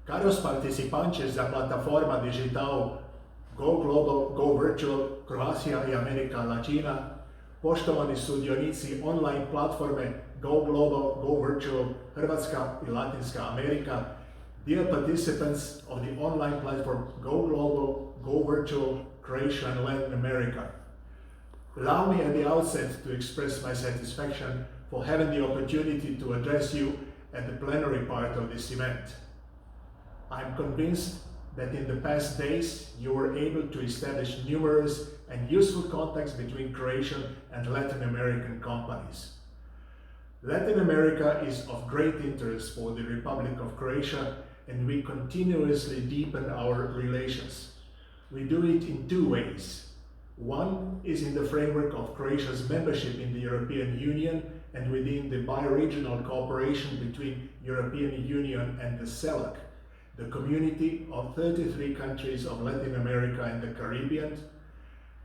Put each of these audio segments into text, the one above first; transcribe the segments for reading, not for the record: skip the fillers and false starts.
Caros participantes da plataforma digital Go Global, Go Virtual, Croatia i Amerika Latina, poštovani sudionici online platforme Go Global, Go Virtual, Hrvatska i Latinska Amerika, dear participants of the online platform Go Global, Go Virtual, Croatia and Latin America. Allow me at the outset to express my satisfaction for having the opportunity to address you at the plenary part of this event. I am convinced that in the past days you were able to establish numerous and useful contacts between Croatian and Latin American companies. Latin America is of great interest for the Republic of Croatia, and we continuously deepen our relations. We do it in two ways. One is in the framework of Croatia's membership in the European Union and within the bi-regional cooperation between European Union and the CELAC, the community of 33 countries of Latin America and the Caribbean.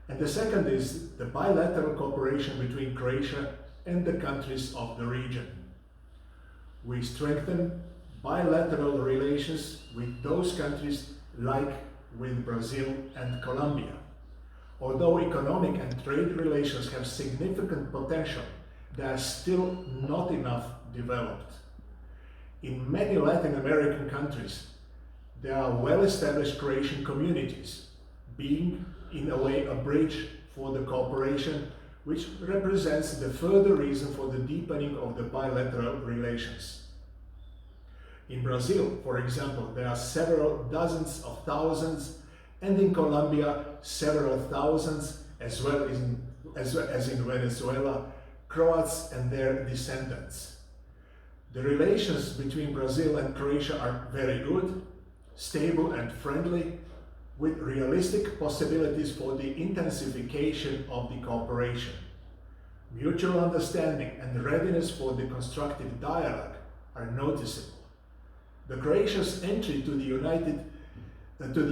And the second is the bilateral cooperation between Croatia and the countries of the region. We strengthen bilateral relations with those countries like with Brazil and Colombia. Although economic and trade relations have significant potential, they are still not enough developed. In many Latin American countries, there are well-established Croatian communities, being in a way a bridge for the cooperation, which represents the further reason for the deepening of the bilateral relations. In Brazil, for example, there are several dozens of thousands, and in Colombia, several thousands, as well as in Venezuela, Croats and their descendants. The relations between Brazil and Croatia are very good, stable and friendly, with realistic possibilities for the intensification of the cooperation. Mutual understanding and readiness for the constructive dialogue are noticeable. The Croatia's entry to the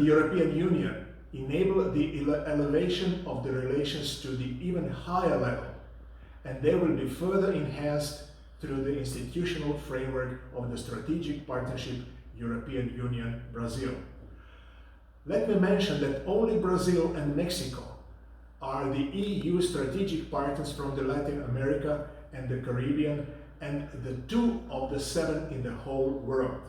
European Union enabled the elevation of the relations to the even higher level, and they will be further enhanced through the institutional framework of the Strategic Partnership European Union-Brazil. Let me mention that only Brazil and Mexico are the EU strategic partners from the Latin America and the Caribbean, and the 2 of the 7 in the whole world.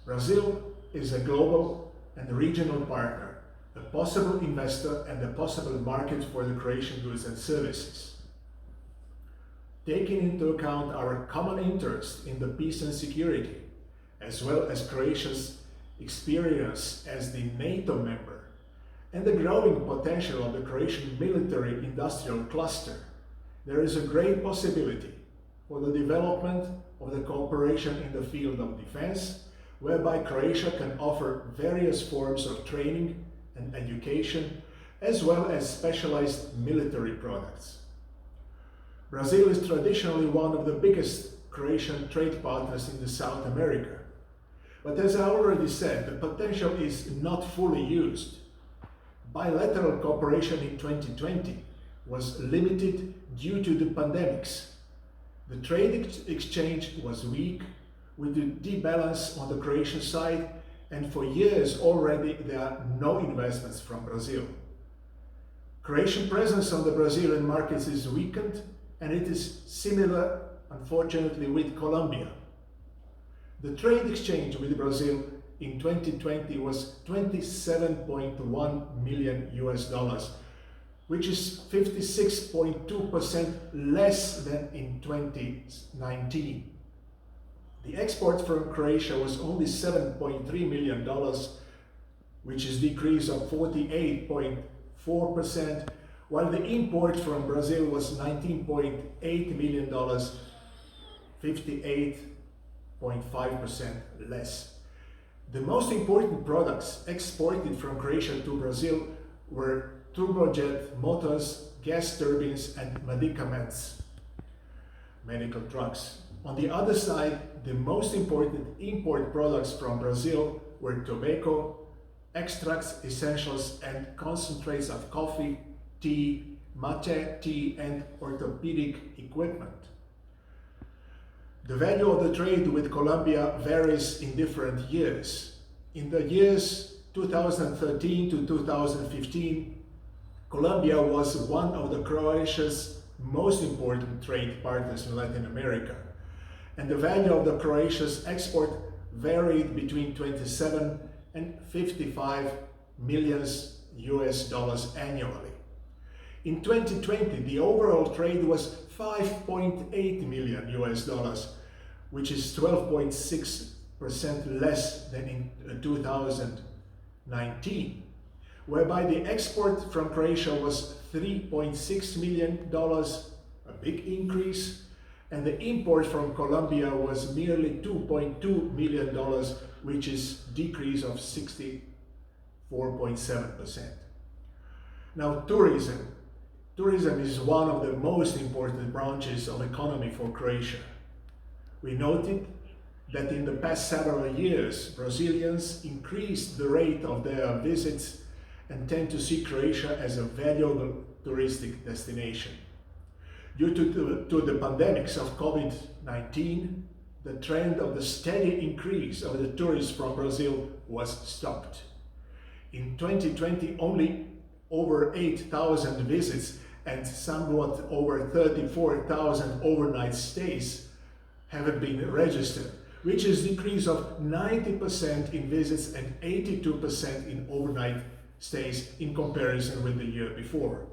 Brazil is a global and regional partner, a possible investor and a possible market for the Croatian goods and services. Taking into account our common interest in the peace and security, as well as Croatia's experience as the NATO member, and the growing potential of the Croatian military-industrial cluster, there is a great possibility for the development of the cooperation in the field of defense, whereby Croatia can offer various forms of training and education, as well as specialized military products. Brazil is traditionally one of the biggest Croatian trade partners in South America. But as I already said, the potential is not fully used. Bilateral cooperation in 2020 was limited due to the pandemics. The trade exchange was weak, with the debalance on the Croatian side, and for years already there are no investments from Brazil. Croatian presence on the Brazilian markets is weakened, and it is similar, unfortunately, with Colombia. The trade exchange with Brazil in 2020 was $27.1 million, which is 56.2% less than in 2019. The export from Croatia was only $7.3 million, which is a decrease of 48.4%, while the import from Brazil was $19.8 million, 58.5% less. The most important products exported from Croatia to Brazil were turbojet motors, gas turbines, and medicaments, medical drugs. On the other side, the most important import products from Brazil were tobacco, extracts, essentials, and concentrates of coffee, tea, mate tea, and orthopedic equipment. The value of the trade with Colombia varies in different years. In the years 2013 to 2015, Colombia was one of the Croatia's most important trade partners in Latin America, and the value of the Croatia's export varied between 27 and 55 million US dollars annually. In 2020, the overall trade was 5.8 million US dollars, which is 12.6% less than in 2019, whereby the export from Croatia was $3.6 million, a big increase, and the import from Colombia was merely $2.2 million, which is a decrease of 64.7%. Now, tourism. Tourism is one of the most important branches of economy for Croatia. We noted that in the past several years, Brazilians increased the rate of their visits and tend to see Croatia as a valuable touristic destination. Due to the pandemics of COVID-19, the trend of the steady increase of the tourists from Brazil was stopped. In 2020, only over 8,000 visits and somewhat over 34,000 overnight stays have been registered, which is a decrease of 90% in visits and 82% in overnight stays in comparison with the year before.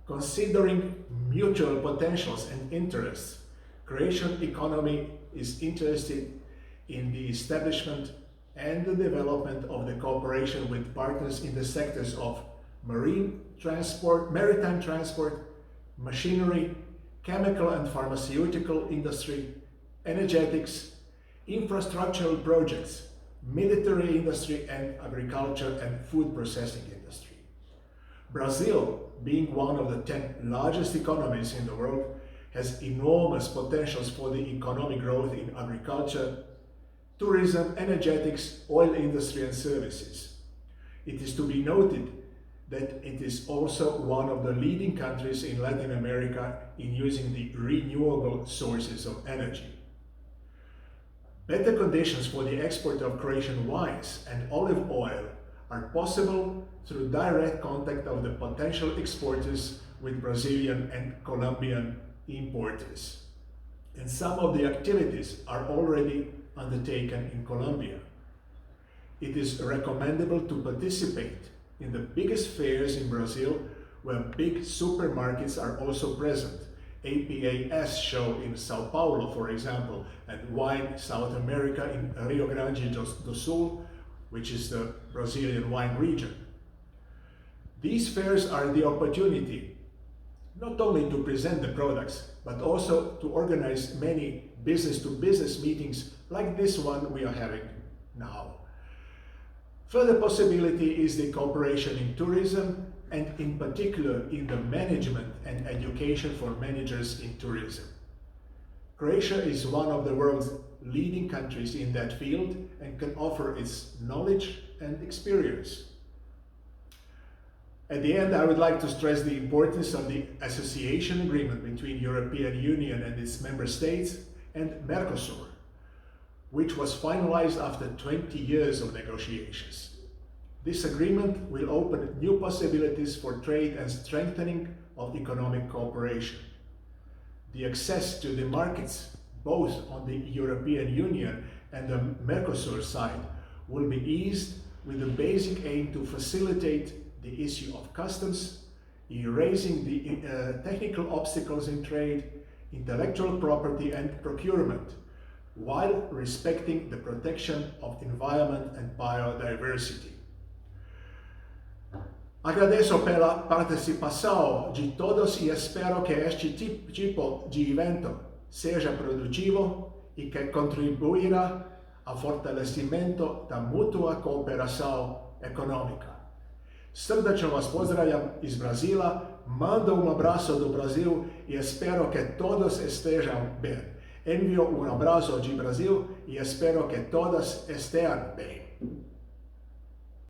Considering mutual potentials and interests, Croatian economy is interested in the establishment and the development of the cooperation with partners in the sectors of maritime transport, machinery, chemical and pharmaceutical industry, energetics, infrastructural projects, military industry, and agriculture and food processing industry. Brazil, being one of the 10 largest economies in the world, has enormous potentials for the economic growth in agriculture, tourism, energetics, oil industry, and services. It is to be noted that it is also one of the leading countries in Latin America in using the renewable sources of energy. Better conditions for the export of Croatian wines and olive oil are possible through direct contact of the potential exporters with Brazilian and Colombian importers. And some of the activities are already undertaken in Colombia. It is recommendable to participate in the biggest fairs in Brazil, where big supermarkets are also present. APAS show in Sao Paulo, for example, and Wine South America in Rio Grande do Sul, which is the Brazilian wine region. These fairs are the opportunity not only to present the products, but also to organize many business-to-business meetings like this one we are having now. Further possibility is the cooperation in tourism, and in particular in the management and education for managers in tourism. Croatia is one of the world's leading countries in that field and can offer its knowledge and experience. At the end, I would like to stress the importance of the association agreement between European Union and its member states and Mercosur, which was finalized after 20 years of negotiations. This agreement will open new possibilities for trade and strengthening of economic cooperation. The access to the markets, both on the European Union and the Mercosur side, will be eased with the basic aim to facilitate the issue of customs, erasing the technical obstacles in trade, intellectual property and procurement, while respecting the protection of environment and biodiversity. Agradeço pela participação de todos e espero que este tipo de evento seja produtivo e que contribuirá ao fortalecimento da mútua cooperação econômica. Srdačno vas pozdravljam iz Brazila, mando abraço do Brasil e espero que todos estejam bem. Envio abraço de Brasil e espero que todos estejam bem.